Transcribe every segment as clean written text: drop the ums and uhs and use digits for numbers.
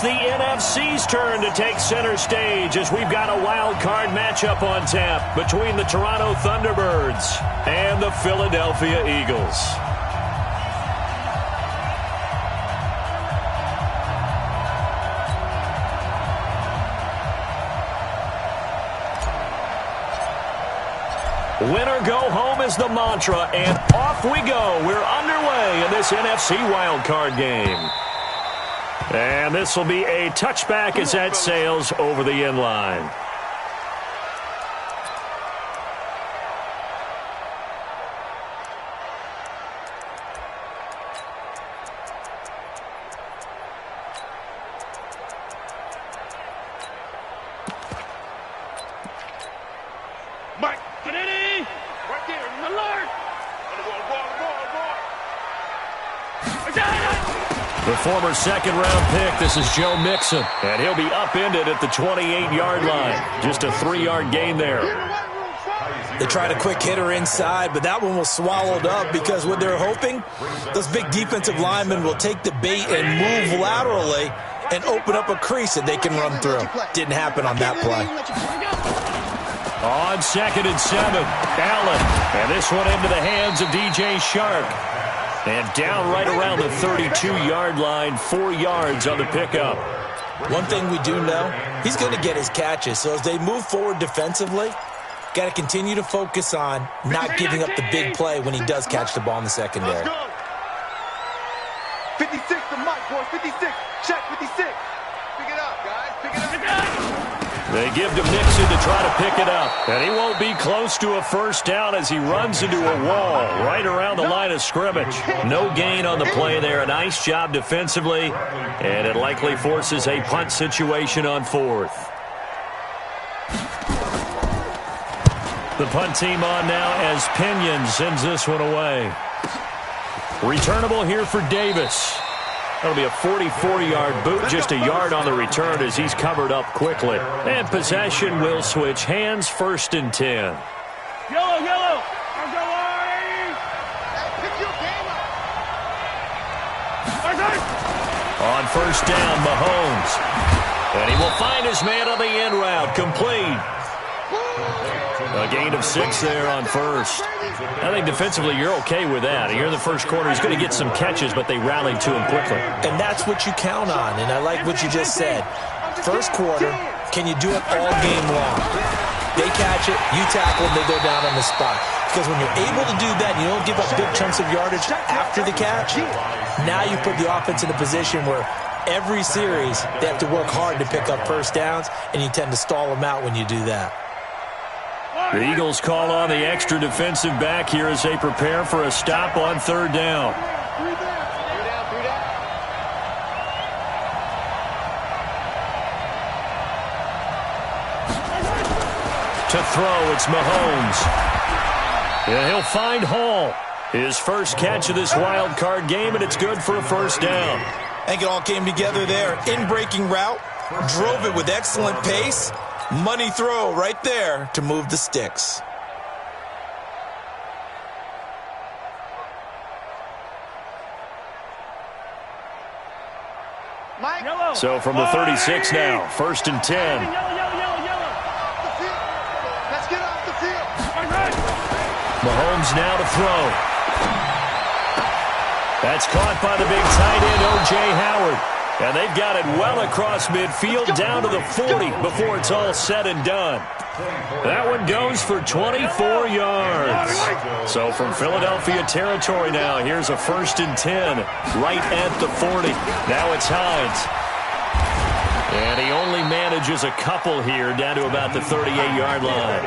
the NFC's turn to take center stage as we've got a wild card matchup on tap between the Toronto Thunderbirds and the Philadelphia Eagles. Winner go home is the mantra, and off we go. We're underway in this NFC wildcard game. And this will be a touchback as that sails over the end line. The former second-round pick, this is Joe Mixon, and he'll be upended at the 28-yard line. Just a 3-yard gain there. They tried a quick hitter inside, but that one was swallowed up because what they're hoping, those big defensive linemen will take the bait and move laterally and open up a crease that they can run through. Didn't happen on that play. On 2nd and 7, Allen, and this one into the hands of DJ Shark. And down right around the 32-yard line, 4 yards on the pickup. One thing we do know, he's going to get his catches. So as they move forward defensively, got to continue to focus on not giving up the big play when he does catch the ball in the secondary. 56 to Mike, boys. 56. Check 56. Pick it up, guys. Pick it up. They give to Mixon to try to pick it up. And he won't be close to a first down as he runs into a wall right around the line of scrimmage. No gain on the play there. A nice job defensively. And it likely forces a punt situation on 4th. The punt team on now as Pinion sends this one away. Returnable here for Davis. That'll be a 44-yard boot, just a yard on the return as he's covered up quickly. And possession will switch hands, 1st and 10. Yellow. I'm going. Pick your game up. On 1st down, Mahomes. And he will find his man on the end route, complete. A gain of 6 there on 1st. I think defensively you're okay with that. Here in the first quarter, he's going to get some catches, but they rallied to him quickly. And that's what you count on, and I like what you just said. First quarter, can you do it all game long? They catch it, you tackle, they go down on the spot. Because when you're able to do that, you don't give up big chunks of yardage after the catch, now you put the offense in a position where every series they have to work hard to pick up first downs, and you tend to stall them out when you do that. The Eagles call on the extra defensive back here as they prepare for a stop on 3rd down. To throw, it's Mahomes. And he'll find Hall. His first catch of this wild card game, and it's good for a 1st down. I think it all came together there. In-breaking route, drove it with excellent pace. Money throw right there to move the sticks. So from the 36 now, 1st and 10. Let's get off the field. Mahomes now to throw. That's caught by the big tight end, O.J. Howard. And they've got it well across midfield down to the 40 before it's all said and done. That one goes for 24 yards. So from Philadelphia territory now, here's a 1st and 10 right at the 40. Now it's Hines. And he only manages a couple here down to about the 38-yard line.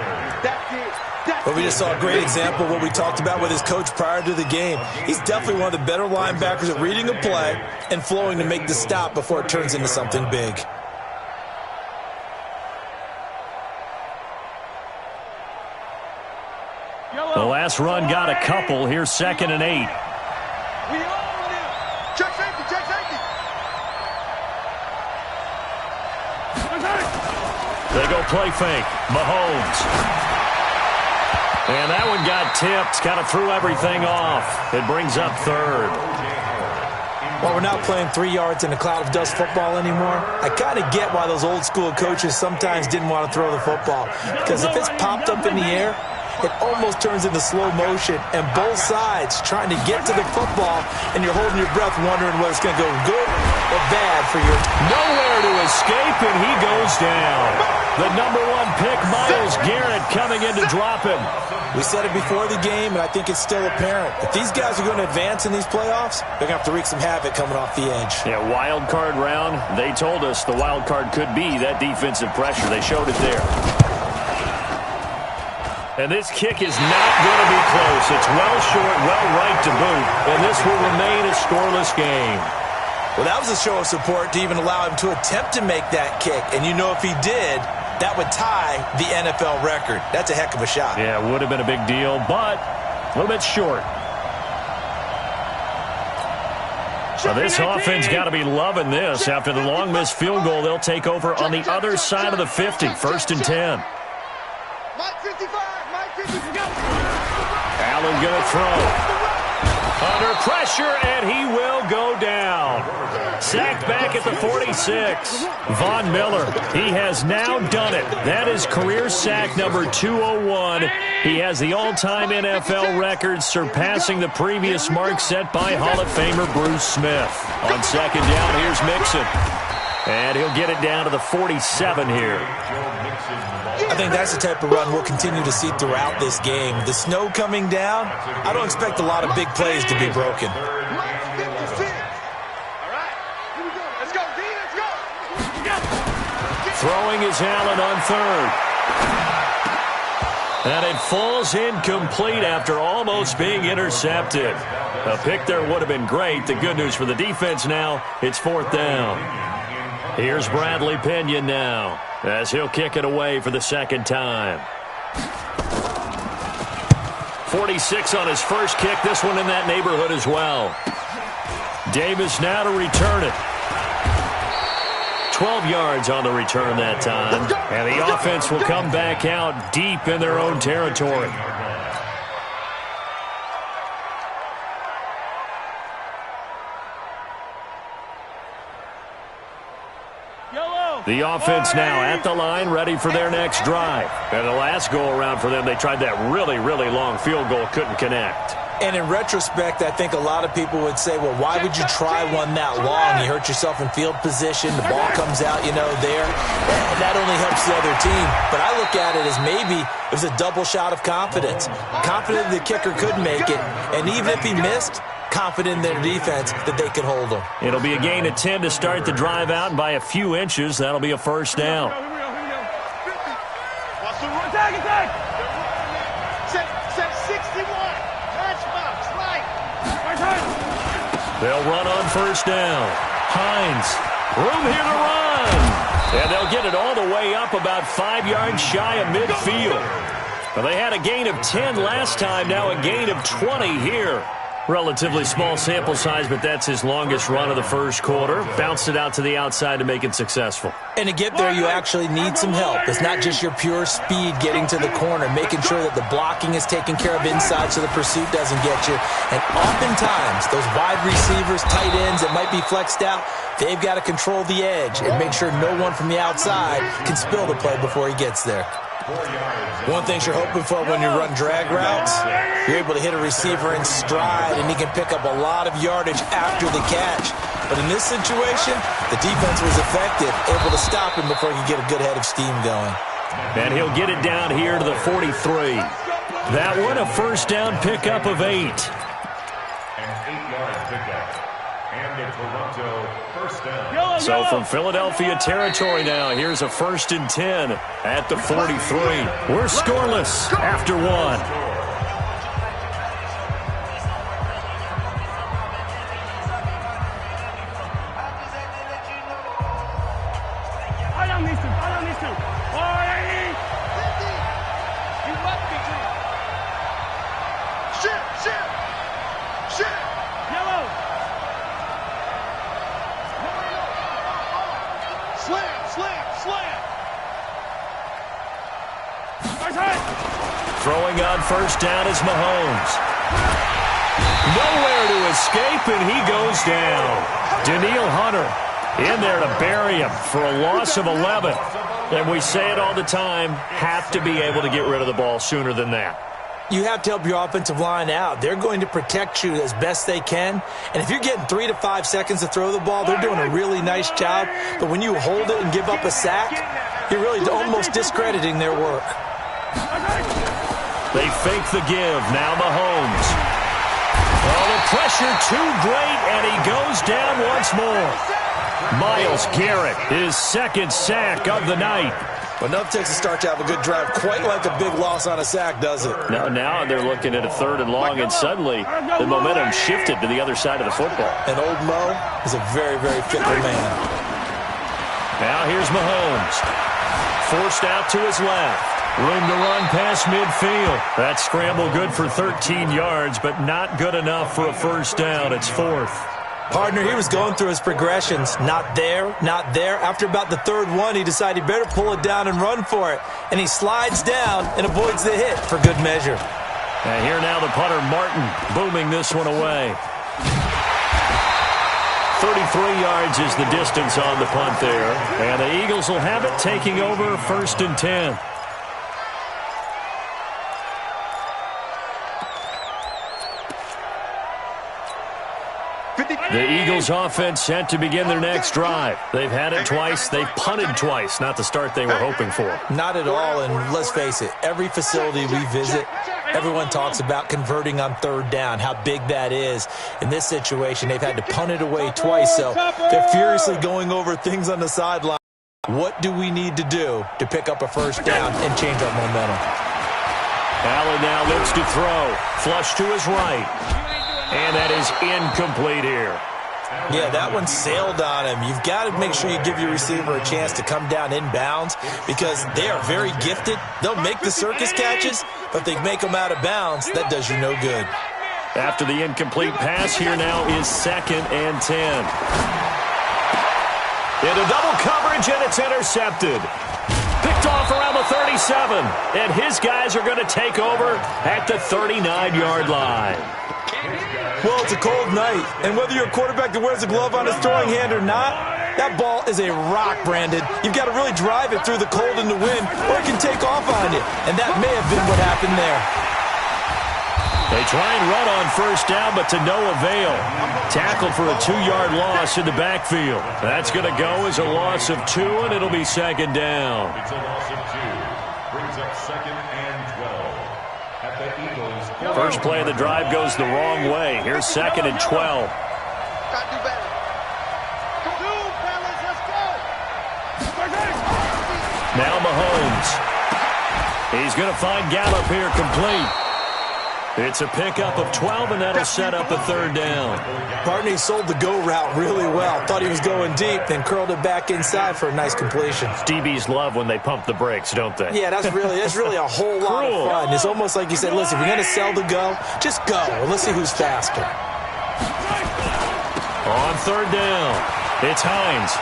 But we just saw a great example of what we talked about with his coach prior to the game. He's definitely one of the better linebackers at reading a play and flowing to make the stop before it turns into something big. The last run got a couple. Here's 2nd and 8. Check safety. They go play fake. Mahomes. And that one got tipped, kind of threw everything off. It brings up 3rd. While we're not playing 3 yards in a cloud of dust football anymore, I kind of get why those old school coaches sometimes didn't want to throw the football. Because if it's popped up in the air, it almost turns into slow motion, and both sides trying to get to the football, and you're holding your breath wondering whether it's going to go good or bad for your... Nowhere to escape, and he goes down. The number 1 pick, Myles Garrett, coming in to drop him. We said it before the game, and I think it's still apparent. If these guys are going to advance in these playoffs, they're going to have to wreak some havoc coming off the edge. Yeah, wild card round. They told us the wild card could be that defensive pressure. They showed it there. And this kick is not going to be close. It's well short, well right to boot. And this will remain a scoreless game. Well, that was a show of support to even allow him to attempt to make that kick. And you know if he did, that would tie the NFL record. That's a heck of a shot. Yeah, it would have been a big deal, but a little bit short. So this offense got to be loving this. After the long missed field goal, they'll take over on the other side of the 50, 1st and 10. Allen going to throw. Under pressure, and he will go down. Sacked back at the 46. Von Miller, he has now done it. That is career sack number 201. He has the all-time NFL record, surpassing the previous mark set by Hall of Famer Bruce Smith. On 2nd down, here's Mixon. And he'll get it down to the 47 here. I think that's the type of run we'll continue to see throughout this game. The snow coming down, I don't expect a lot of big plays to be broken. Throwing is Allen on 3rd. And it falls incomplete after almost being intercepted. A pick there would have been great. The good news for the defense now, it's 4th down. Here's Bradley Pinion now, as he'll kick it away for the 2nd time. 46 on his first kick. This one in that neighborhood as well. Davis now to return it. 12 yards on the return that time. And the offense will come back out deep in their own territory. The offense now at the line, ready for their next drive. And the last go-around for them, they tried that really, really long field goal, couldn't connect. And in retrospect, I think a lot of people would say, well, why would you try one that long? You hurt yourself in field position. The ball comes out, there. And that only helps the other team. But I look at it as maybe it was a double shot of confidence. Confident the kicker could make it. And even if he missed, confident in their defense that they could hold him. It'll be a gain of 10 to start the drive out, and by a few inches, that'll be a 1st down. Attack! Set 61. Matchbox, right. They'll run on 1st down. Hines, room here to run. And they'll get it all the way up about 5 yards shy of midfield. Well, they had a gain of 10 last time, now a gain of 20 here. Relatively small sample size, but that's his longest run of the first quarter. Bounced it out to the outside to make it successful. And to get there, you actually need some help. It's not just your pure speed getting to the corner, making sure that the blocking is taken care of inside so the pursuit doesn't get you. And oftentimes, those wide receivers, tight ends that might be flexed out, they've got to control the edge and make sure no one from the outside can spill the play before he gets there. One thing you're hoping for when you run drag routes, you're able to hit a receiver in stride, and he can pick up a lot of yardage after the catch. But in this situation, the defense was effective, able to stop him before he could get a good head of steam going. And he'll get it down here to the 43. That one, a 1st down pickup of 8. An 8-yard pickup. And the Toronto 1st down. So from Philadelphia territory now, here's a 1st and 10 at the 43. We're scoreless after 1. Throwing on 1st down is Mahomes. Nowhere to escape, and he goes down. Daniil Hunter in there to bury him for a loss of 11. And we say it all the time, have to be able to get rid of the ball sooner than that. You have to help your offensive line out. They're going to protect you as best they can. And if you're getting 3 to 5 seconds to throw the ball, they're doing a really nice job. But when you hold it and give up a sack, you're really almost discrediting their work. They fake the give. Now Mahomes. Oh, the pressure too great, and he goes down once more. Myles Garrett, his second sack of the night. Well, enough takes a start to have a good drive. Quite like a big loss on a sack, does it? Now they're looking at a 3rd and long, and suddenly the momentum shifted to the other side of the football. And old Mo is a very, very fickle man. Now here's Mahomes. Forced out to his left. Room to run past midfield. That scramble good for 13 yards, but not good enough for a first down. It's 4th. Partner, he was going through his progressions. Not there, not there. After about the 3rd one, he decided he better pull it down and run for it. And he slides down and avoids the hit for good measure. And here now the punter, Martin, booming this one away. 33 yards is the distance on the punt there. And the Eagles will have it, taking over 1st and 10. The Eagles offense set to begin their next drive. They've had it twice. They've punted twice. Not the start they were hoping for. Not at all, and let's face it, every facility we visit, everyone talks about converting on 3rd down, how big that is. In this situation, they've had to punt it away twice, so they're furiously going over things on the sideline. What do we need to do to pick up a first down and change our momentum? Allen now looks to throw. Flush to his right. And that is incomplete here. Yeah, that one sailed on him. You've got to make sure you give your receiver a chance to come down inbounds because they are very gifted. They'll make the circus catches, but if they make them out of bounds, that does you no good. After the incomplete pass, here now is 2nd and 10. Into double coverage, and it's intercepted. Picked off around the 37, and his guys are going to take over at the 39-yard line. Well, it's a cold night, and whether you're a quarterback that wears a glove on his throwing hand or not, that ball is a rock, Brandon. You've got to really drive it through the cold and the wind, or it can take off on you, and that may have been what happened there. They try and run on first down, but to no avail. Tackled for a 2-yard loss in the backfield. That's going to go as a loss of 2, and it'll be 2nd down. It's a loss of 2. Brings up 2nd and 12. At the Eagles. First play of the drive goes the wrong way. Here's 2nd and 12. Gotta do better. Now Mahomes. He's going to find Gallup here complete. It's a pickup of 12, and that'll set up a 3rd down. Barney sold the go route really well. Thought he was going deep, then curled it back inside for a nice completion. DBs love when they pump the brakes, don't they? Yeah, that's really a whole lot of fun. It's almost like you said, listen, if you're going to sell the go, just go. Let's see who's faster. On 3rd down, it's Hines.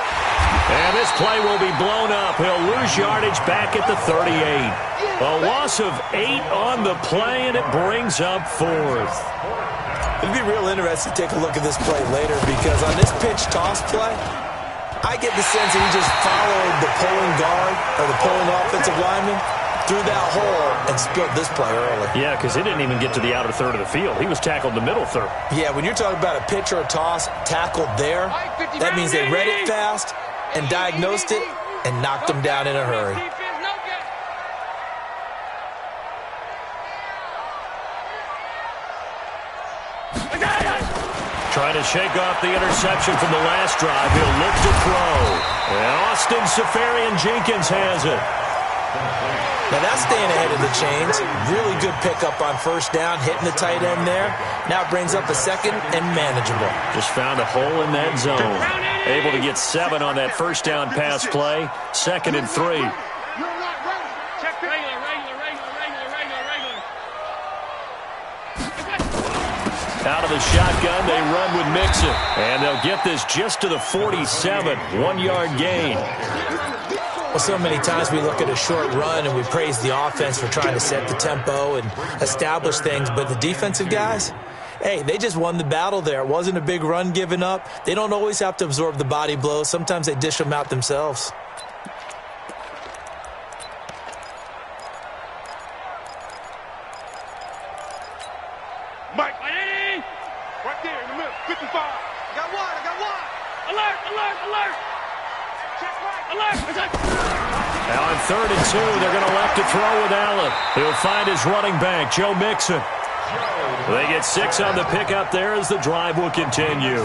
And this play will be blown up. He'll lose yardage back at the 38. A loss of 8 on the play, and it brings up 4th. It'd be real interesting to take a look at this play later because on this pitch toss play, I get the sense that he just followed the pulling guard or the pulling offensive lineman through that hole and spilled this play early. Yeah, because he didn't even get to the outer third of the field. He was tackled in the middle third. Yeah, when you're talking about a pitch or a toss tackled there, that means they read it fast and diagnosed it and knocked him down in a hurry. Trying to shake off the interception from the last drive. He'll look to throw. And Austin Seferian-Jenkins has it. Now that's staying ahead of the chains. Really good pickup on first down, hitting the tight end there. Now it brings up a 2nd and manageable. Just found a hole in that zone. Able to get 7 on that first down pass play. 2nd and 3. Out of the shotgun, they run with Mixon. And they'll get this just to the 47. 1-yard gain. Well, so many times we look at a short run and we praise the offense for trying to set the tempo and establish things. But the defensive guys, Hey, they just won the battle there. It wasn't a big run given up. They don't always have to absorb the body blows. Sometimes they dish them out themselves. Mike, right there in the middle, 55. I got one. Alert. Check right. Alert. Now on 3rd and 2, they're going to elect to throw with Allen. He'll find his running back, Joe Mixon. They get 6 on the pickup there as the drive will continue.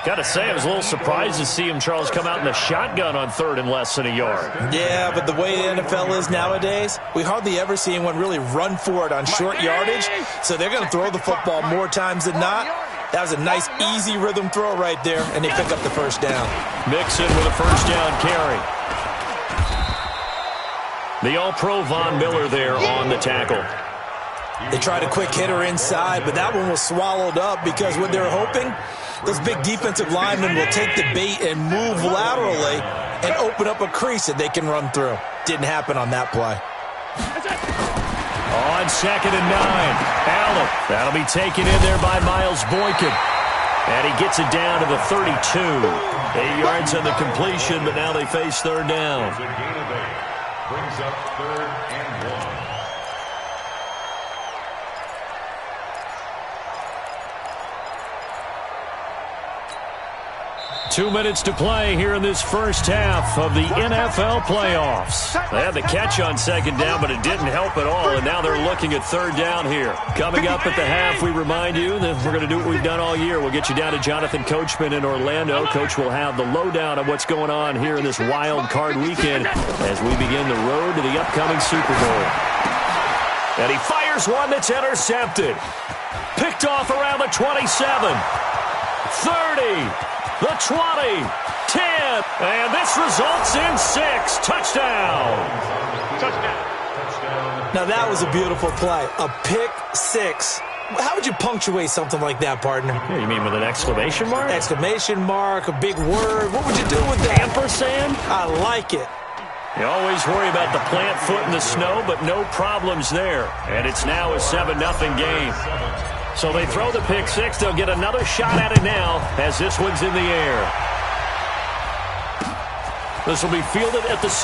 Got to say, I was a little surprised to see him, Charles, come out in the shotgun on 3rd and less than a yard. Yeah, but the way the NFL is nowadays, we hardly ever see anyone really run for it on short yardage, so they're going to throw the football more times than not. That was a nice, easy rhythm throw right there, and they pick up the first down. Mixon with a first down carry. The All-Pro Von Miller there on the tackle. They tried a quick hitter inside, but that one was swallowed up because what they're hoping, those big defensive linemen will take the bait and move laterally and open up a crease that they can run through. Didn't happen on that play. On 2nd and 9, Allen. That'll be taken in there by Miles Boykin. And he gets it down to the 32. 8 yards on the completion, but now they face 3rd down. Brings up 3rd and 1. 2 minutes to play here in this first half of the NFL playoffs. They had the catch on 2nd down, but it didn't help at all, and now they're looking at 3rd down here. Coming up at the half, we remind you that we're going to do what we've done all year. We'll get you down to Jonathan Coachman in Orlando. Coach will have the lowdown of what's going on here in this wild card weekend as we begin the road to the upcoming Super Bowl. And he fires one that's intercepted. Picked off around the 27, 30, the 20, 10, and this results in 6. Touchdown. Now that was a beautiful play. A pick 6. How would you punctuate something like that, partner? Yeah, you mean with an exclamation mark? Exclamation mark, a big word. What would you do with that? Ampersand? I like it. You always worry about the plant foot in the snow, but no problems there. And it's now a 7-0 game. So they throw the pick 6. They'll get another shot at it now as this one's in the air. This will be fielded at the 6.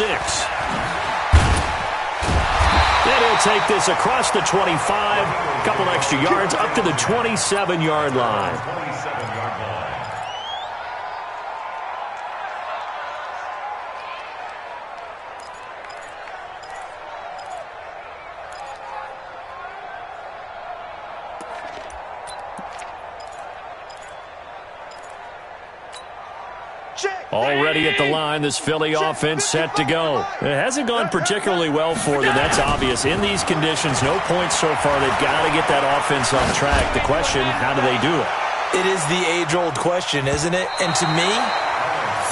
Then he'll take this across the 25. A couple extra yards up to the 27-yard line. Already at the line, this Philly offense set to go. It hasn't gone particularly well for them. That's obvious. In these conditions, no points so far. They've got to get that offense on track. The question, how do they do it? It is the age-old question, isn't it? And to me,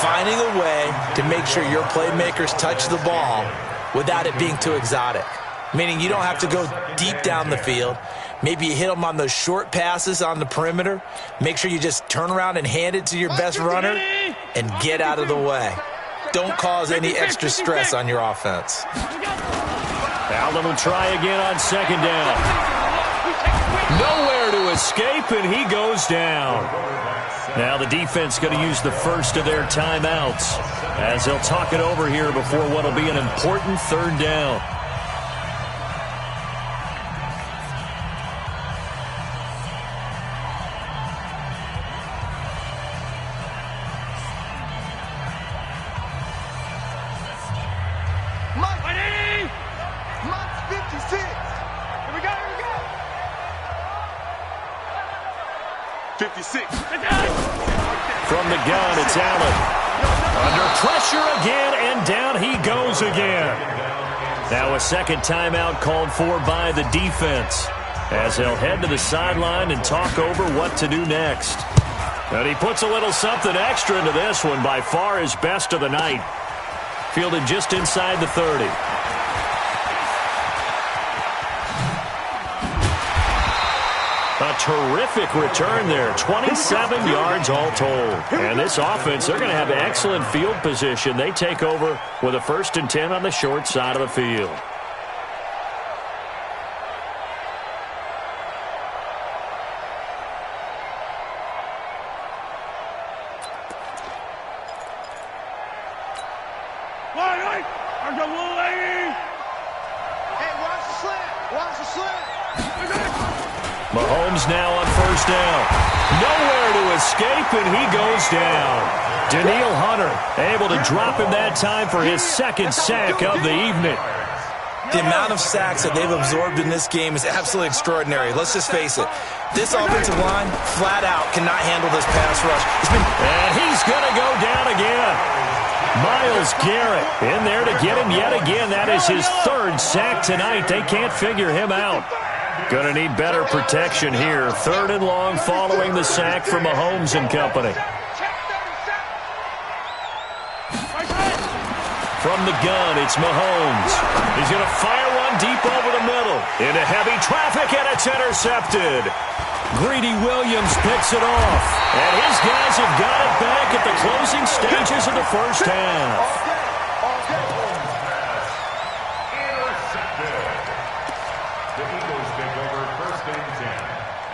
finding a way to make sure your playmakers touch the ball without it being too exotic. Meaning you don't have to go deep down the field. Maybe you hit them on those short passes on the perimeter. Make sure you just turn around and hand it to your best runner and get out of the way. Don't cause any extra stress on your offense. Allen will try again on 2nd down. Nowhere to escape, and he goes down. Now the defense going to use the first of their timeouts as they'll talk it over here before what will be an important 3rd down. Mike's 56. Here we go. 56. From the gun, it's Allen. Under pressure again, and down he goes again. Now a 2nd timeout called for by the defense as they'll head to the sideline and talk over what to do next. And he puts a little something extra into this one, by far his best of the night. Fielded just inside the 30. A terrific return there. 27 yards all told. And this offense, they're going to have excellent field position. They take over with a 1st and 10 on the short side of the field. Hey, watch the slant. Watch the slant. Mahomes now on first down. Nowhere to escape, and he goes down. Daniil Hunter able to drop him that time for his second sack of the evening. The amount of sacks that they've absorbed in this game is absolutely extraordinary. Let's just face it. This offensive line, flat out, cannot handle this pass rush. And he's going to go down again. Myles Garrett in there to get him yet again. That is his third sack tonight. They can't figure him out. Going to need better protection here. Third and long following the sack from Mahomes and company. From the gun, it's Mahomes. He's going to fire one deep over the middle. Into heavy traffic, and it's intercepted. Greedy Williams picks it off. And his guys have got it back at the closing stages of the first half. Intercepted. The Eagles take over first and 10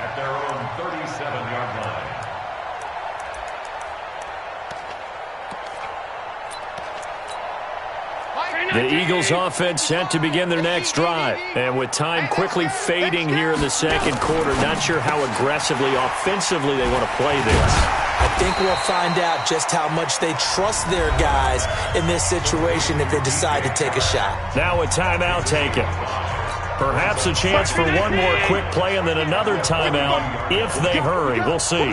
at their own 37-yard line. The Eagles offense set to begin their next drive. And with time quickly fading here in the second quarter, not sure how aggressively, offensively they want to play this. I think we'll find out just how much they trust their guys in this situation if they decide to take a shot. Now a timeout taken. Perhaps a chance for one more quick play and then another timeout if they hurry. We'll see.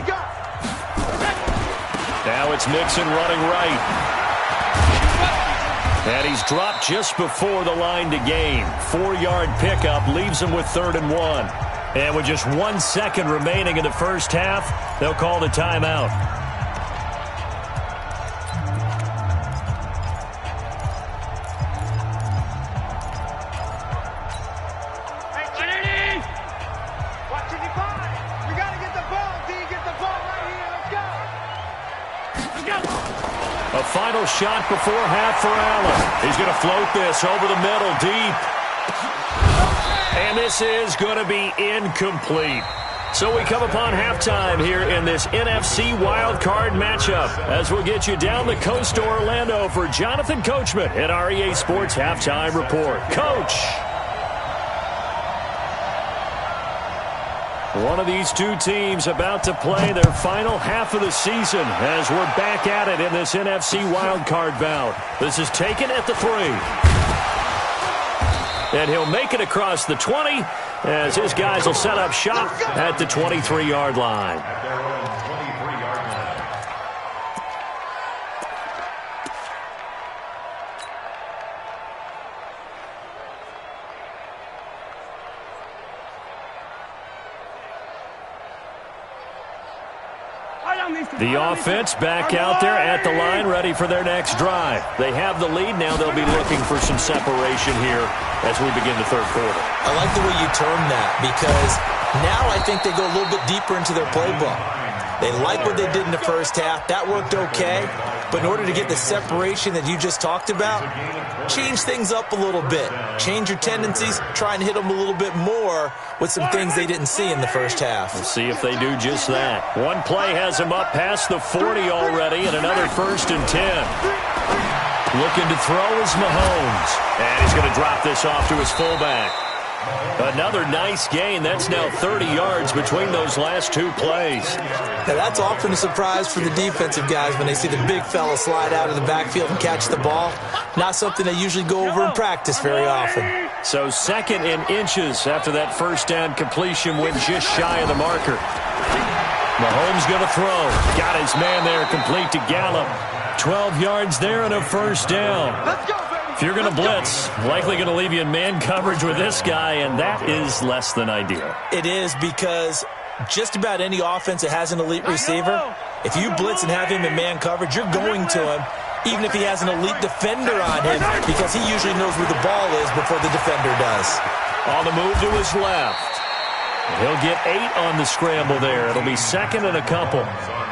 Now it's Mixon running right. And he's dropped just before the line to gain. 4-yard pickup leaves him with 3rd and 1. And with just 1 second remaining in the first half, they'll call the timeout. A final shot before half for Allen. He's going to float this over the middle deep. And this is going to be incomplete. So we come upon halftime here in this NFC wildcard matchup as we'll get you down the coast to Orlando for Jonathan Coachman at our EA Sports Halftime Report. Coach! One of these two teams about to play their final half of the season as we're back at it in this NFC wildcard bout. This is taken at the 3. And he'll make it across the 20 as his guys will set up shop at the 23-yard line. At their own 23-yard line. The offense back out there at the line, ready for their next drive. They have the lead. Now they'll be looking for some separation here as we begin the third quarter. I like the way you term that because now I think they go a little bit deeper into their playbook. They like what they did in the first half. That worked okay. But in order to get the separation that you just talked about, change things up a little bit. Change your tendencies. Try and hit them a little bit more with some things they didn't see in the first half. We'll see if they do just that. One play has them up past the 40 already and another 1st and 10. Looking to throw is Mahomes. And he's going to drop this off to his fullback. Another nice gain. That's now 30 yards between those last two plays. Now that's often a surprise for the defensive guys when they see the big fella slide out of the backfield and catch the ball. Not something they usually go over in practice very often. So 2nd and inches after that first down completion went just shy of the marker. Mahomes going to throw. Got his man there, complete to Gallup. 12 yards there and a 1st down. If you're going to blitz, likely going to leave you in man coverage with this guy, and that is less than ideal. It is because just about any offense that has an elite receiver, if you blitz and have him in man coverage, you're going to him, even if he has an elite defender on him, because he usually knows where the ball is before the defender does. On the move to his left. He'll get 8 on the scramble there. It'll be 2nd and a couple.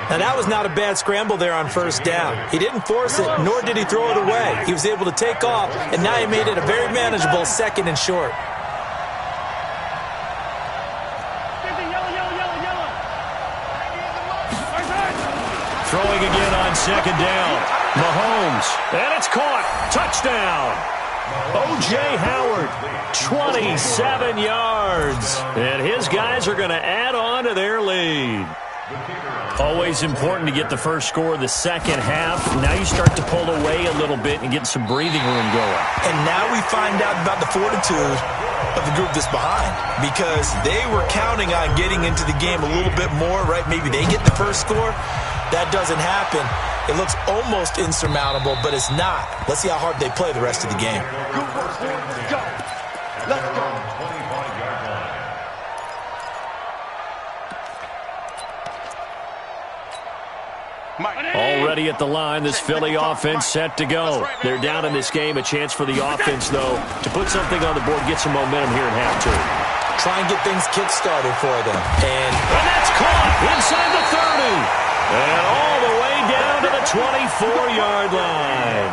Now, that was not a bad scramble there on 1st down. He didn't force it, nor did he throw it away. He was able to take off, and now he made it a very manageable 2nd and short. Throwing again on 2nd down. Mahomes, and it's caught. Touchdown. O.J. Howard, 27 yards. And his guys are going to add on to their lead. Always important to get the first score of the second half. Now you start to pull away a little bit and get some breathing room going. And now we find out about the fortitude of the group that's behind, because they were counting on getting into the game a little bit more, right? Maybe they get the first score. That doesn't happen. It looks almost insurmountable, but it's not. Let's see how hard they play the rest of the game. Go. Let's go. Already at the line, this Philly offense set to go. They're down in this game. A chance for the offense, though, to put something on the board, get some momentum here in half two. Try and get things kick-started for them. And that's caught inside the 30. And all the way down to the 24-yard line.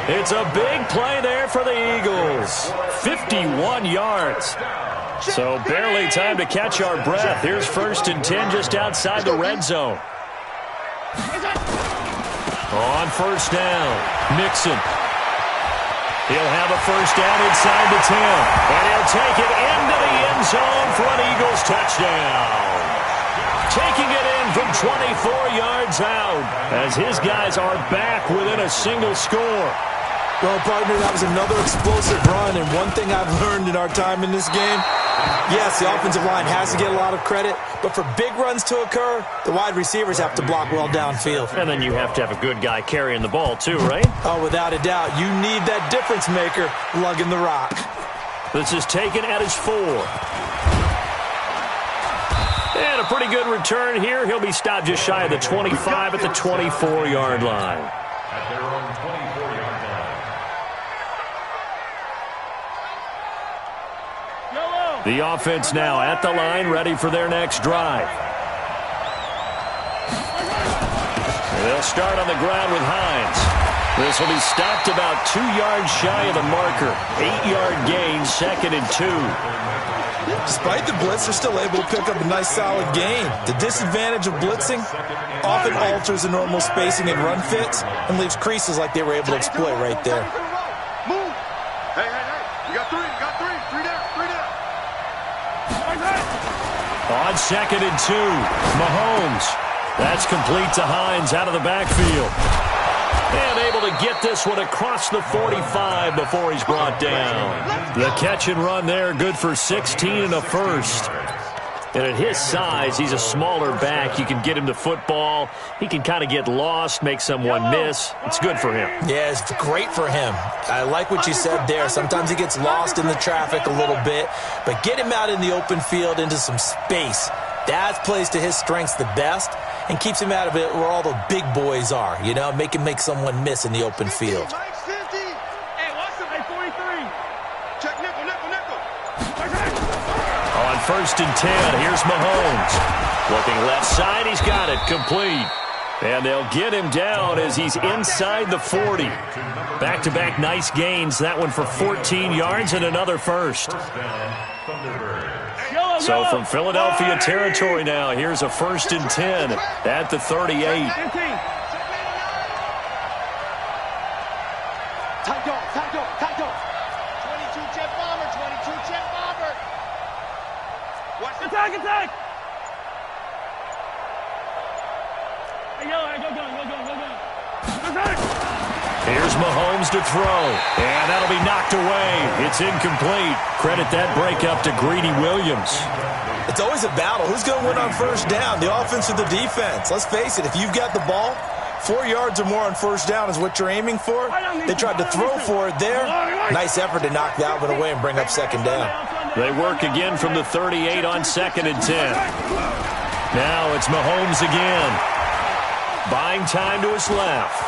It's a big play there for the Eagles. 51 yards. So barely time to catch our breath. Here's 1st and 10 just outside the red zone. On 1st down, Mixon. He'll have a 1st down inside the 10. And he'll take it into the end zone for an Eagles touchdown. Taking it in from 24 yards out as his guys are back within a single score. well, partner, that was another explosive run, and one thing I've learned in our time in this game, yes, the offensive line has to get a lot of credit, but for big runs to occur, the wide receivers have to block well downfield. And then you have to have a good guy carrying the ball too, right? Oh, without a doubt. You need that difference maker lugging the rock. This is taken at his 4. And a pretty good return here. He'll be stopped just shy of the 25 at the 24-yard line. At their own 24-yard line. The offense now at the line, ready for their next drive. They'll start on the ground with Hines. This will be stopped about 2 yards shy of the marker. 8-yard gain, 2nd and 2. Despite the blitz, they're still able to pick up a nice solid gain. The disadvantage of blitzing often alters the normal spacing and run fits and leaves creases like they were able to exploit right there. Move. Hey. You got 3. Three down. On 2nd and 2, Mahomes. That's complete to Hines out of the backfield. And able to get this one across the 45 before he's brought down. The catch and run there, good for 16 and a first. And at his size, he's a smaller back. You can get him the football. He can kind of get lost, make someone miss. It's good for him. Yeah, it's great for him. I like what you said there. Sometimes he gets lost in the traffic a little bit, but get him out in the open field into some space. That plays to his strengths the best and keeps him out of it where all the big boys are, you know, make him make someone miss in the open field. Hey, watch him, 43. Check nickel. On 1st and 10, here's Mahomes. Looking left side, he's got it, complete. And they'll get him down as he's inside the 40. Back-to-back nice gains, that one for 14 yards and another first. So from Philadelphia territory now, here's a 1st and 10 at the 38. Tight dog. 22 jet bomber. Watch the attack. Hey, go. Here's Mahomes to throw, and that'll be knocked away. It's incomplete. Credit that breakup to Greedy Williams. It's always a battle. Who's going to win on 1st down, the offense or the defense? Let's face it, if you've got the ball, 4 yards or more on 1st down is what you're aiming for. They tried to throw for it there. Nice effort to knock that one away and bring up 2nd down. They work again from the 38 on 2nd and 10. Now it's Mahomes again. Buying time to his left.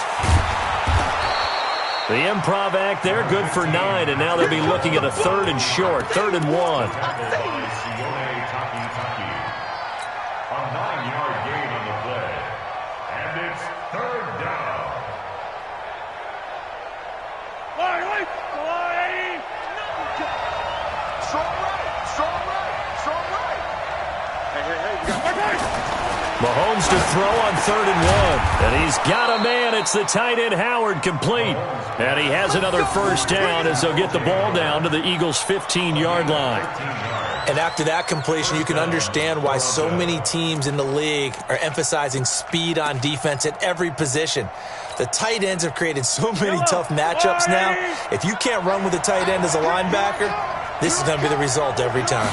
The improv act there, good for 9, and now they'll be looking at a 3rd and short, 3rd and 1. A 9-yard gain on the play. And it's 3rd down. Strong right. Hey, we got Mahomes to throw on 3rd and 1. And he's got a man. It's the tight end Howard complete. And he has another first down as they'll get the ball down to the Eagles' 15-yard line. And after that completion, you can understand why so many teams in the league are emphasizing speed on defense at every position. The tight ends have created so many tough matchups now. If you can't run with a tight end as a linebacker, this is going to be the result every time.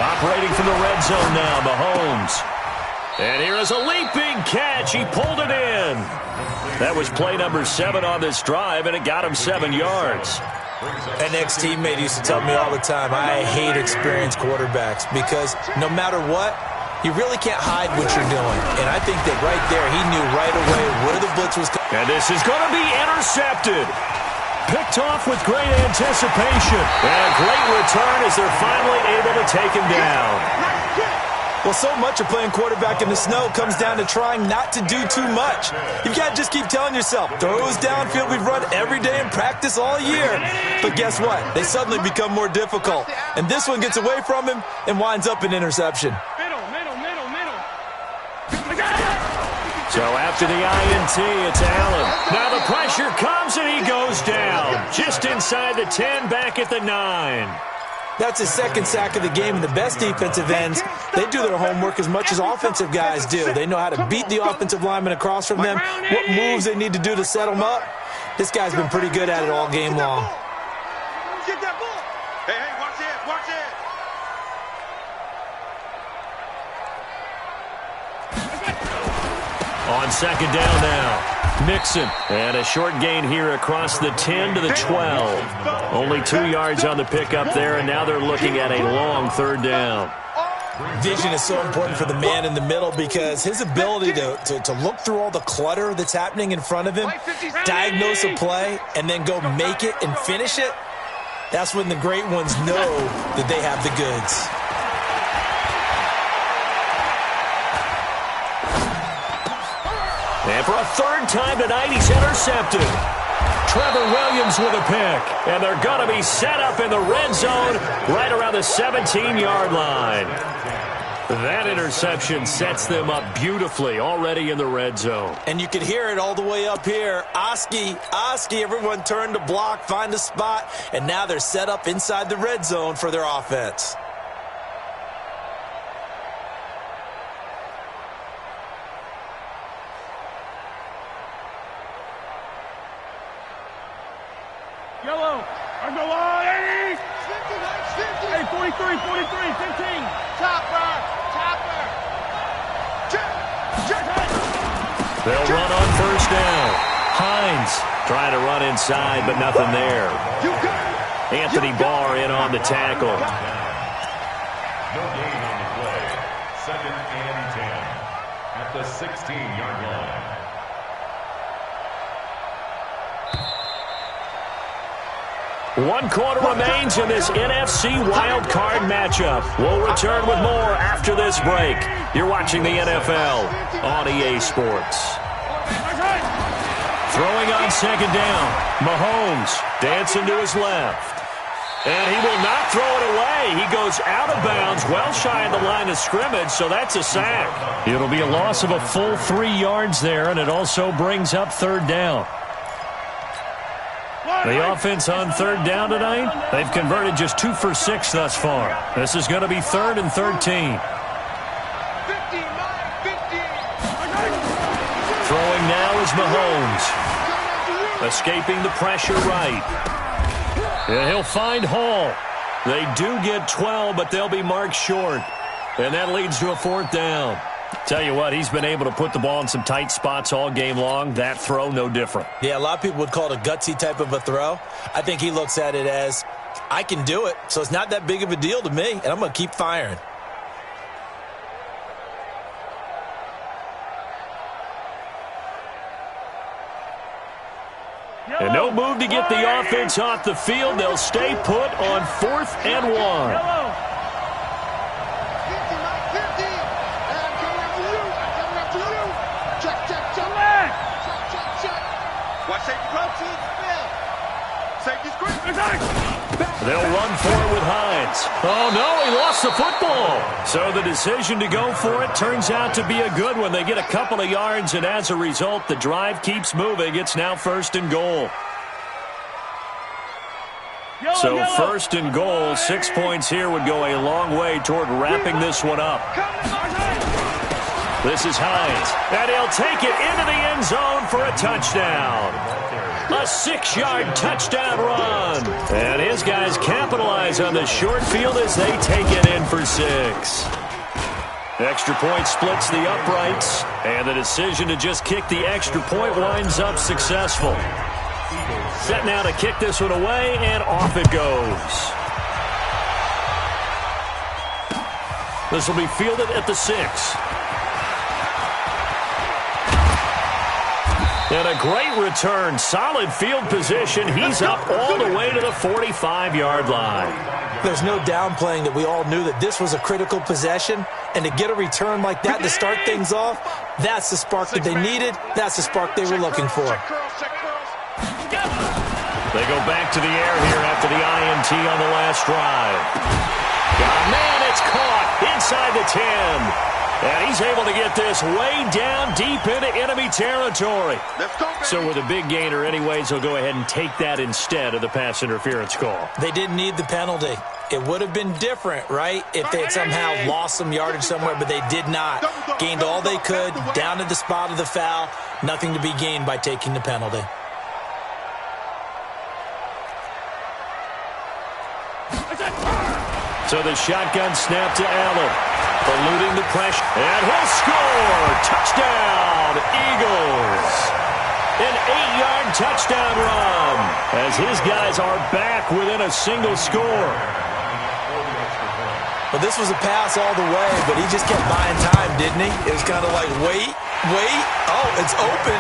Operating from the red zone now, Mahomes. And here is a leaping catch. He pulled it in. That was play number 7 on this drive, and it got him 7 yards. An ex-teammate used to tell me all the time, I hate experienced quarterbacks because no matter what, you really can't hide what you're doing. And I think that right there, he knew right away where the blitz was coming. And this is going to be intercepted. Picked off with great anticipation. And a great return as they're finally able to take him down. Well, so much of playing quarterback in the snow comes down to trying not to do too much. You've got to just keep telling yourself, throws downfield we've run every day in practice all year. But guess what? They suddenly become more difficult. And this one gets away from him and winds up an interception. So after the INT, it's Allen. Now the pressure comes and he goes down. Just inside the 10, back at the 9. That's his 2nd sack of the game, and the best defensive ends, they do their homework as much as offensive guys do. They know how to beat the offensive lineman across from them, what moves they need to do to set them up. This guy's been pretty good at it all game long. Get that ball. Hey, watch it, watch it. On 2nd down now. Mixon. And a short gain here across the 10 to the 12. Only 2 yards on the pickup there, and now they're looking at a long 3rd down. Vision is so important for the man in the middle because his ability to look through all the clutter that's happening in front of him, diagnose a play, and then go make it and finish it, that's when the great ones know that they have the goods. And for a 3rd time tonight, he's intercepted. Trevor Williams with a pick. And they're going to be set up in the red zone right around the 17-yard line. That interception sets them up beautifully already in the red zone. And you can hear it all the way up here. Oski, everyone turned to block, find a spot, and now they're set up inside the red zone for their offense. Yellow. On the line. hey, 43, 15. Chopper. They'll run on 1st down. Hines trying to run inside, but nothing there. Anthony Barr in on the tackle. No gain on the play. 2nd and 10 at the 16-yard line. One quarter remains in this NFC Wildcard matchup. We'll return with more after this break. You're watching the NFL on EA Sports. Throwing on 2nd down. Mahomes dancing to his left. And he will not throw it away. He goes out of bounds, well shy of the line of scrimmage, so that's a sack. It'll be a loss of a full 3 yards there, and it also brings up 3rd down. The offense on 3rd down tonight, they've converted just 2 for 6 thus far. This is going to be 3rd and 13. Throwing now is Mahomes. Escaping the pressure right. And he'll find Hall. They do get 12, but they'll be marked short. And that leads to a 4th down. Tell you what, he's been able to put the ball in some tight spots all game long. That throw, no different. Yeah, a lot of people would call it a gutsy type of a throw. I think he looks at it as, I can do it, so it's not that big of a deal to me, and I'm going to keep firing. And no move to get the offense off the field. They'll stay put on 4th and 1. They'll run for it with Hines. Oh, no, he lost the football. So the decision to go for it turns out to be a good one. They get a couple of yards, and as a result, the drive keeps moving. It's now 1st and goal. So 1st and goal, 6 points here would go a long way toward wrapping this one up. This is Hines, and he'll take it into the end zone for a touchdown. A 6-yard touchdown run. And his guys capitalize on the short field as they take it in for 6. Extra point splits the uprights, and the decision to just kick the extra point winds up successful. Set now to kick this one away, and off it goes. This will be fielded at the 6. And a great return. Solid field position. He's up all the way to the 45-yard line. There's no downplaying that we all knew that this was a critical possession. And to get a return like that to start things off, that's the spark that they needed. That's the spark they were looking for. They go back to the air here after the INT on the last drive. Oh, man, it's caught inside the 10. And he's able to get this way down deep into enemy territory. So with a big gainer anyways, he'll go ahead and take that instead of the pass interference call. They didn't need the penalty. It would have been different, right, if they had somehow lost some yardage somewhere, but they did not. Gained all they could, down to the spot of the foul. Nothing to be gained by taking the penalty. So the shotgun snap to Allen. Eluding the pressure. And he'll score. Touchdown, Eagles. An 8-yard touchdown run as his guys are back within a single score. Well, this was a pass all the way, but he just kept buying time, didn't he? It was kind of like, wait. Oh, it's open.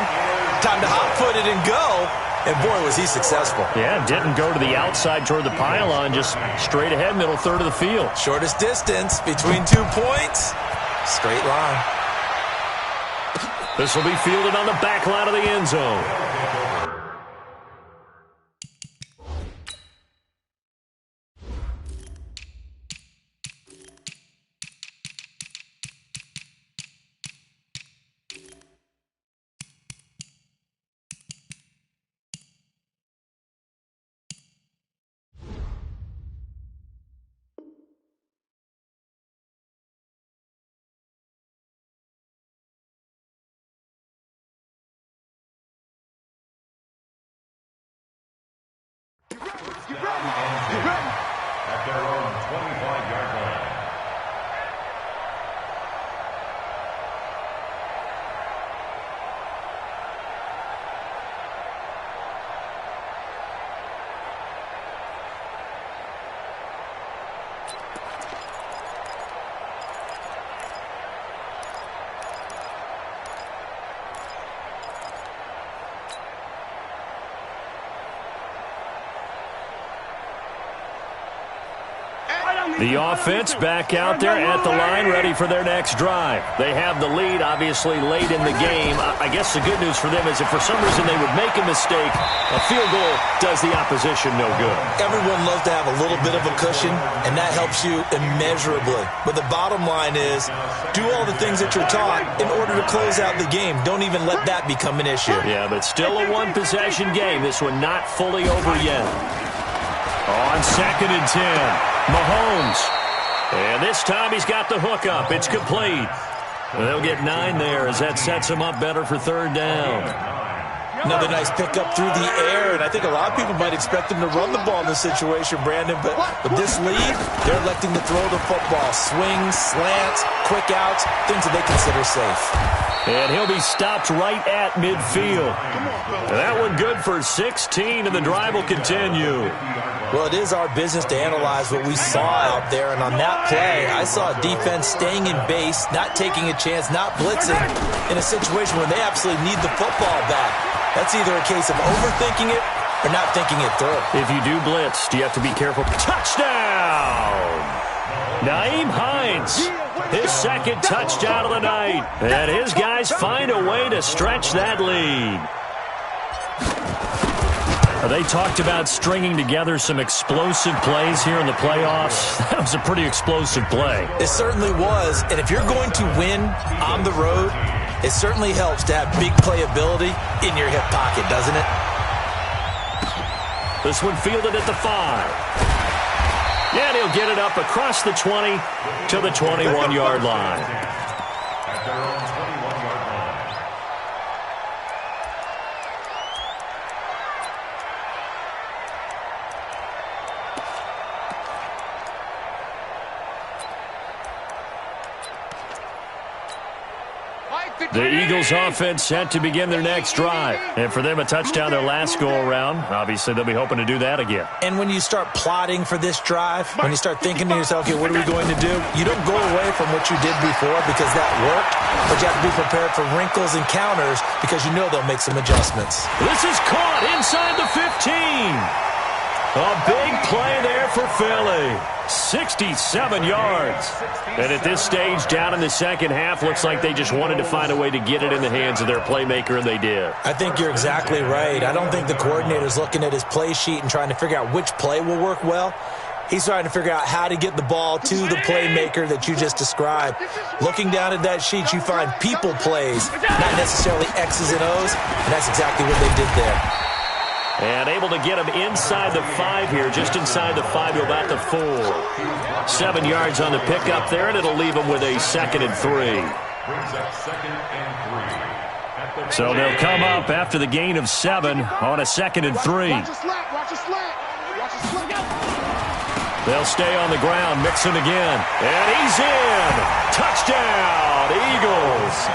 Time to hot-foot it and go. And, boy, was he successful. Yeah, didn't go to the outside toward the pylon, just straight ahead, middle third of the field. Shortest distance between 2 points. Straight line. This will be fielded on the back line of the end zone. At their own 25-yard line. The offense back out there at the line, ready for their next drive. They have the lead, obviously, late in the game. I guess the good news for them is if for some reason they would make a mistake, a field goal does the opposition no good. Everyone loves to have a little bit of a cushion, and that helps you immeasurably. But the bottom line is, do all the things that you're taught in order to close out the game. Don't even let that become an issue. Yeah, but still a one-possession game. This one not fully over yet. On 2nd and 10. Mahomes. And this time he's got the hook up. It's complete. They'll get 9 there as that sets him up better for 3rd down. Another nice pickup through the air, and I think a lot of people might expect them to run the ball in this situation, Brandon, but with this lead, they're electing to throw the football. Swings, slants, quick outs, things that they consider safe. And he'll be stopped right at midfield. That one good for 16, and the drive will continue. Well, it is our business to analyze what we saw out there, and on that play, I saw a defense staying in base, not taking a chance, not blitzing, in a situation where they absolutely need the football back. That's either a case of overthinking it or not thinking it through. If you do blitz, you have to be careful. Touchdown! Nyheim Hines, his 2nd touchdown of the night. And his guys find a way to stretch that lead. They talked about stringing together some explosive plays here in the playoffs. That was a pretty explosive play. It certainly was. And if you're going to win on the road, it certainly helps to have big playability in your hip pocket, doesn't it? This one fielded at the 5. Yeah, and he'll get it up across the 20 to the 21-yard line. At their own 21-yard line. The Eagles offense set to begin their next drive. And for them, a touchdown their last go-around. Obviously, they'll be hoping to do that again. And when you start plotting for this drive, when you start thinking to yourself, okay, what are we going to do? You don't go away from what you did before because that worked, but you have to be prepared for wrinkles and counters because you know they'll make some adjustments. This is caught inside the 15. A big play there for Philly. 67 yards. And at this stage, down in the second half, looks like they just wanted to find a way to get it in the hands of their playmaker, and they did. I think you're exactly right. I don't think the coordinator's looking at his play sheet and trying to figure out which play will work well. He's trying to figure out how to get the ball to the playmaker that you just described. Looking down at that sheet, you find people plays, not necessarily X's and O's, and that's exactly what they did there. And able to get him inside the 5 here, just inside the 5 to about the 4. 7 yards on the pickup there, and it'll leave him with a 2nd and 3. Brings up 2nd and 3. So they'll come up after the gain of 7 on a 2nd and 3. They'll stay on the ground, Mixon again. And he's in! Touchdown, Eagles!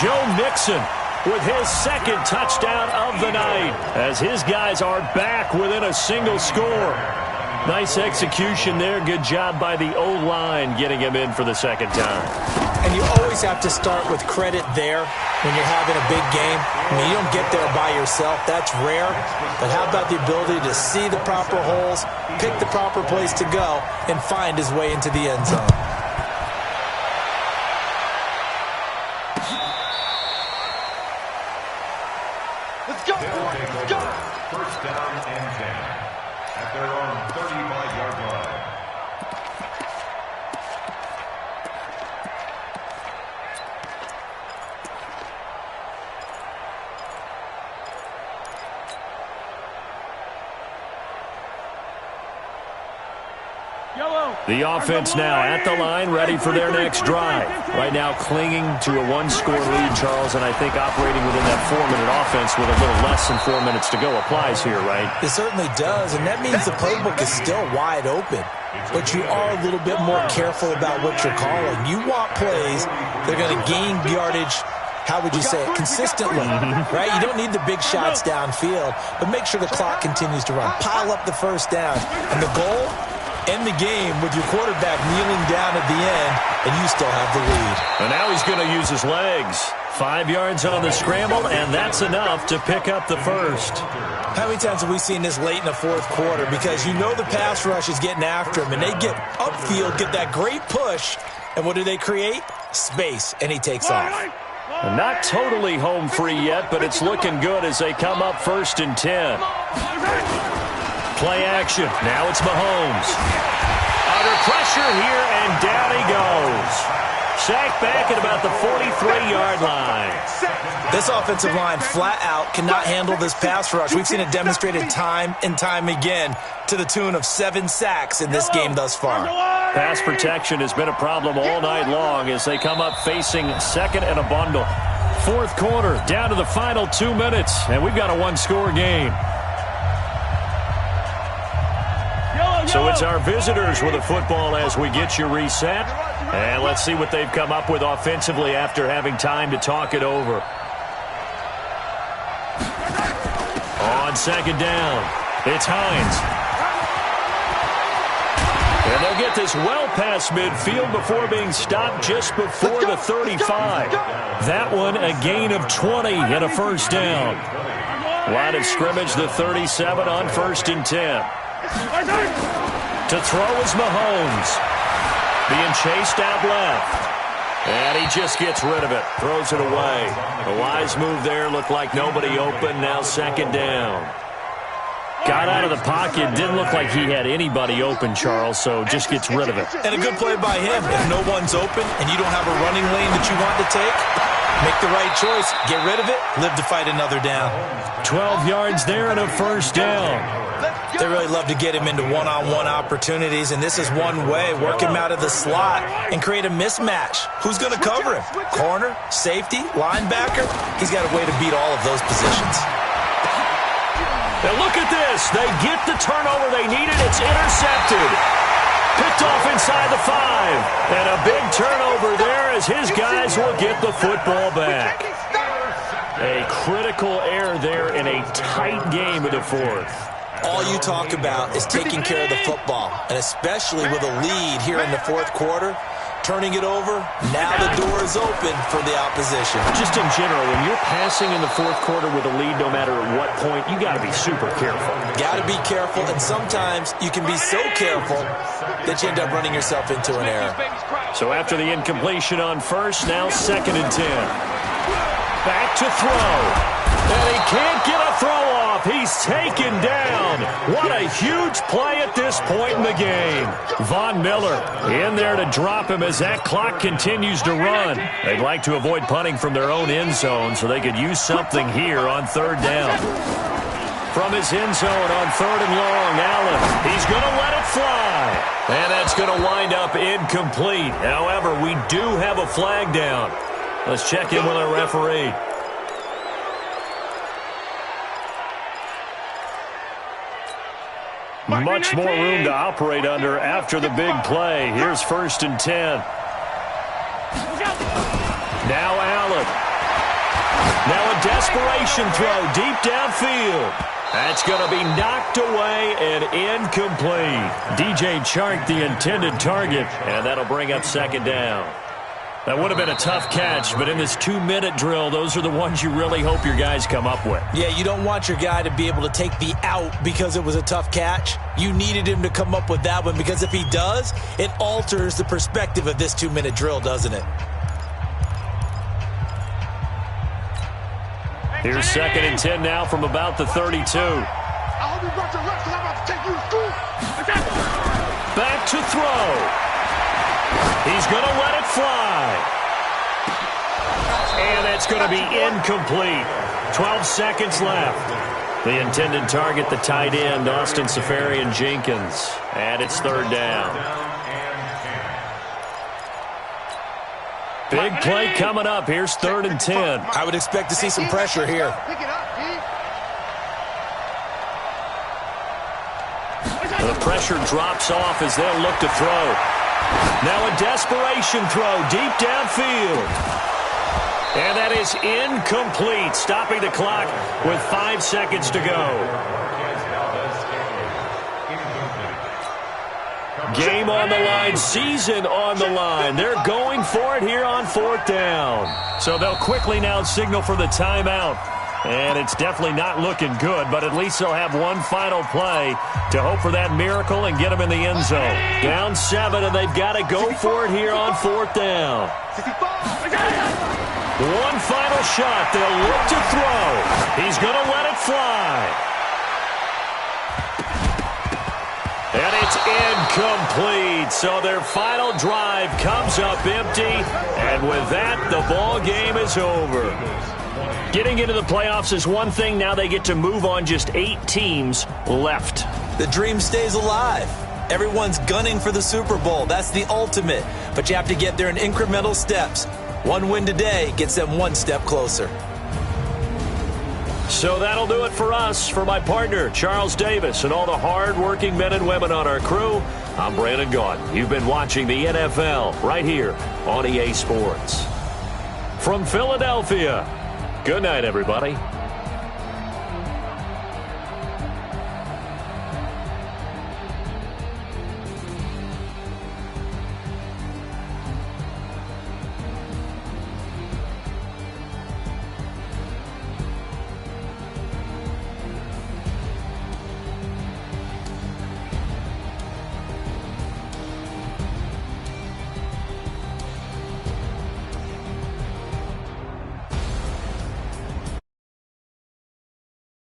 Joe Mixon with his 2nd touchdown of the night as his guys are back within a single score. Nice execution there. Good job by the O-line getting him in for the 2nd time. And you always have to start with credit there when you're having a big game. I mean, you don't get there by yourself. That's rare. But how about the ability to see the proper holes, pick the proper place to go, and find his way into the end zone? Let's go! Let's go! First down and 10 at their own 35-yard line. The offense now at the line, ready for their next drive. Right now clinging to a 1-score lead, Charles, and I think operating within that 4-minute offense with a little less than 4 minutes to go applies here, right? It certainly does, and that means the playbook is still wide open. But you are a little bit more careful about what you're calling. You want plays that are going to gain yardage, how would you say it, consistently, right? You don't need the big shots downfield, but make sure the clock continues to run. Pile up the first down, and the goal, end the game with your quarterback kneeling down at the end, and you still have the lead. And now he's going to use his legs. 5 yards on the scramble, and that's enough to pick up the first. How many times have we seen this late in the fourth quarter? Because you know the pass rush is getting after him, and they get upfield, get that great push, and what do they create? Space, and he takes off. Not totally home free yet, but it's looking good as they come up 1st and 10. Play action. Now it's Mahomes. Under pressure here, and down he goes. Sacked back at about the 43-yard line. This offensive line flat out cannot handle this pass rush. We've seen it demonstrated time and time again to the tune of 7 sacks in this game thus far. Pass protection has been a problem all night long as they come up facing 2nd and a bundle. 4th quarter, down to the final 2 minutes, and we've got a 1-score game. So it's our visitors with the football as we get you reset. And let's see what they've come up with offensively after having time to talk it over. On 2nd down, it's Hines. And they'll get this well past midfield before being stopped just before the 35. That one a gain of 20 and a first down. Line of scrimmage, the 37 on 1st and 10. To throw is Mahomes. Being chased out left. And he just gets rid of it. Throws it away. A wise move there. Looked like nobody open. Now 2nd down. Got out of the pocket. Didn't look like he had anybody open, Charles, so just gets rid of it. And a good play by him. If no one's open and you don't have a running lane that you want to take, make the right choice. Get rid of it. Live to fight another down. 12 yards there and a first down. They really love to get him into one-on-one opportunities, and this is one way. Work him out of the slot and create a mismatch. Who's going to cover him? Corner, safety, linebacker? He's got a way to beat all of those positions. Now look at this. They get the turnover they needed. It's intercepted. Picked off inside the 5. And a big turnover there as his guys will get the football back. A critical error there in a tight game in the fourth. All you talk about is taking care of the football, and especially with a lead here in the fourth quarter, turning it over, now the door is open for the opposition. Just in general, when you're passing in the fourth quarter with a lead, no matter at what point, you got to be super careful. Got to be careful, and sometimes you can be so careful that you end up running yourself into an error. So after the incompletion on first, now 2nd and 10. Back to throw. And he can't get a throw off. He's taken down. What a huge play at this point in the game. Von Miller in there to drop him as that clock continues to run. They'd like to avoid punting from their own end zone so they could use something here on 3rd down. From his end zone on 3rd and long, Allen. He's going to let it fly. And that's going to wind up incomplete. However, we do have a flag down. Let's check in with our referee. Much more room to operate under after the big play. Here's 1st and 10. Now Allen. Now a desperation throw deep downfield. That's going to be knocked away and incomplete. DJ Chark, the intended target, and that'll bring up 2nd down. That would have been a tough catch, but in this 2-minute drill, those are the ones you really hope your guys come up with. Yeah, you don't want your guy to be able to take the out because it was a tough catch. You needed him to come up with that one because if he does, it alters the perspective of this 2-minute drill, doesn't it? Here's 2nd and 10 now from about the 32. Back to throw. He's going to let it fly. And that's going to be incomplete. 12 seconds left. The intended target, the tight end, Austin Safarian-Jenkins. And it's 3rd down. Big play coming up. Here's 3rd and 10. I would expect to see some pressure here. The pressure drops off as they'll look to throw. Now a desperation throw deep downfield. And that is incomplete, stopping the clock with 5 seconds to go. Game on the line, season on the line. They're going for it here on 4th down. So they'll quickly now signal for the timeout. And it's definitely not looking good, but at least they'll have one final play to hope for that miracle and get them in the end zone. Down 7, and they've got to go for it here on 4th down. One final shot. They'll look to throw. He's going to let it fly. And it's incomplete. So their final drive comes up empty. And with that, the ball game is over. Getting into the playoffs is one thing. Now they get to move on. Just 8 teams left. The dream stays alive. Everyone's gunning for the Super Bowl. That's the ultimate. But you have to get there in incremental steps. One win today gets them one step closer. So that'll do it for us. For my partner, Charles Davis, and all the hard-working men and women on our crew, I'm Brandon Gaudin. You've been watching the NFL right here on EA Sports. From Philadelphia, good night, everybody.